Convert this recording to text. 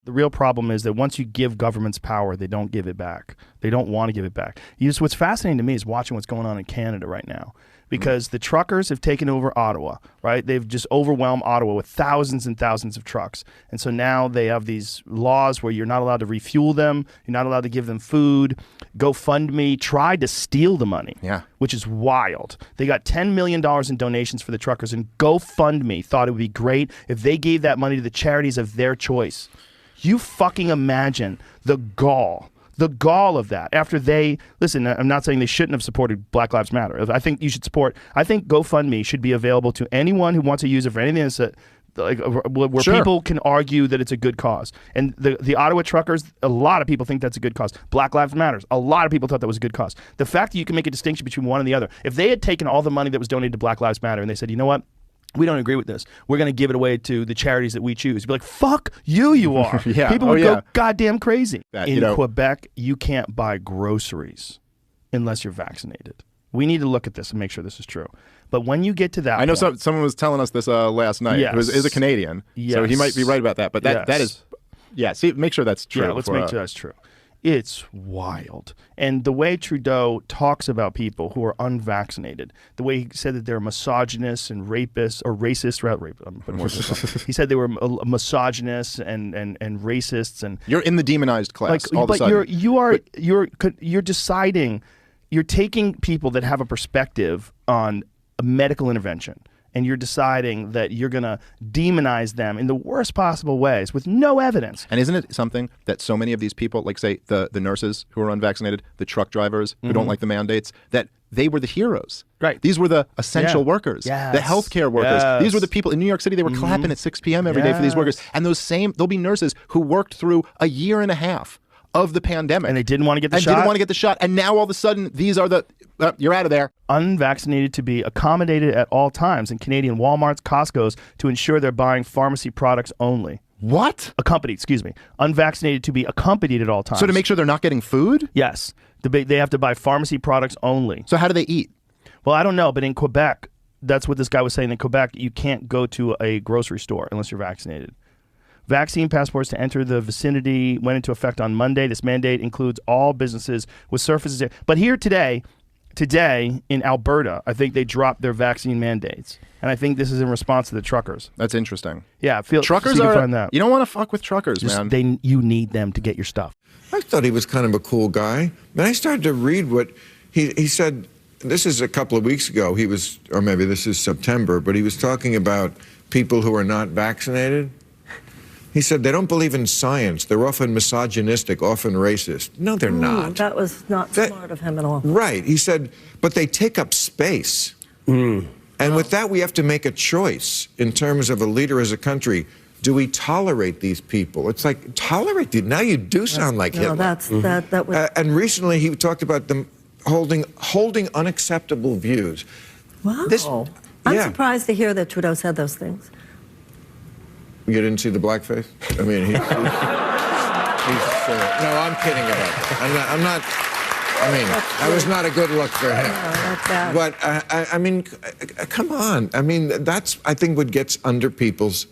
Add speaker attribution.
Speaker 1: The real problem is that once you give governments power, they don't give it back. They don't want to give it back. What's fascinating to me is watching what's going on in Canada right now, because the truckers have taken over Ottawa, right? They've just overwhelmed Ottawa with thousands and thousands of trucks. And so now they have these laws where you're not allowed to refuel them. You're not allowed to give them food. GoFundMe tried to steal the money, which is wild. They got $10 million in donations for the truckers, and GoFundMe thought it would be great if they gave that money to the charities of their choice. You fucking imagine the gall of that after they, listen, I'm not saying they shouldn't have supported Black Lives Matter. I think you should support, I think GoFundMe should be available to anyone who wants to use it for anything that's where people can argue that it's a good cause. And the Ottawa truckers, a lot of people think that's a good cause. Black Lives Matters, a lot of people thought that was a good cause. The fact that you can make a distinction between one and the other, if they had taken all the money that was donated to Black Lives Matter and they said, you know what? We don't agree with this. We're going to give it away to the charities that we choose. You'd be like, fuck you are. People would go goddamn crazy. In Quebec, you can't buy groceries unless you're vaccinated. We need to look at this and make sure this is true. But when you get to that
Speaker 2: I know someone was telling us this last night.
Speaker 1: Yes.
Speaker 2: It is a Canadian, so he might be right about that. But that is, see, make sure that's true.
Speaker 1: Yeah, let's make sure that's true. It's wild. And the way Trudeau talks about people who are unvaccinated, the way he said that they're misogynists and rapists, or racist, he said they were misogynists and racists. And
Speaker 2: you're in the demonized class all of a sudden.
Speaker 1: You're deciding, you're taking people that have a perspective on a medical intervention, and you're deciding that you're going to demonize them in the worst possible ways with no evidence.
Speaker 2: And isn't it something that so many of these people, like say the nurses who are unvaccinated, the truck drivers who don't like the mandates, that they were the heroes.
Speaker 1: Right.
Speaker 2: These were the essential workers, the healthcare workers. These were the people in New York City, they were clapping at 6 p.m. every day for these workers. And there'll be nurses who worked through a year and a half of the pandemic.
Speaker 1: And they didn't want to get the shot.
Speaker 2: And now all of a sudden, these are you're out of there.
Speaker 1: Unvaccinated to be accommodated at all times in Canadian Walmarts, Costco's, to ensure they're buying pharmacy products only.
Speaker 2: What?
Speaker 1: Unvaccinated to be accompanied at all times.
Speaker 2: So to make sure they're not getting food?
Speaker 1: Yes. They have to buy pharmacy products only.
Speaker 2: So how do they eat?
Speaker 1: Well, I don't know, but in Quebec, that's what this guy was saying. In Quebec, you can't go to a grocery store unless you're vaccinated. Vaccine passports to enter the vicinity went into effect on Monday. This mandate includes all businesses with surfaces. But here today in Alberta, I think they dropped their vaccine mandates. And I think this is in response to the truckers.
Speaker 2: That's interesting.
Speaker 1: Yeah,
Speaker 2: truckers you don't want to fuck with truckers, man.
Speaker 1: You need them to get your stuff.
Speaker 3: I thought he was kind of a cool guy. Then I started to read what he said. This is a couple of weeks ago. Or maybe this is September, but he was talking about people who are not vaccinated. He said they don't believe in science. They're often misogynistic, often racist. No, they're not.
Speaker 4: That was not smart of him at all.
Speaker 3: Right. He said, but they take up space. And with that, we have to make a choice in terms of a leader as a country. Do we tolerate these people? It's like, tolerate them. Now you do sound like Hitler.
Speaker 4: That was...
Speaker 3: and recently he talked about them holding unacceptable views.
Speaker 4: Wow. I'm surprised to hear that Trudeau said those things.
Speaker 3: You didn't see the blackface? I mean, he's no, I'm kidding about that. I'm not, I mean, that was not a good look for him. No, but, I mean, come on. I mean, that's, I think, what gets under people's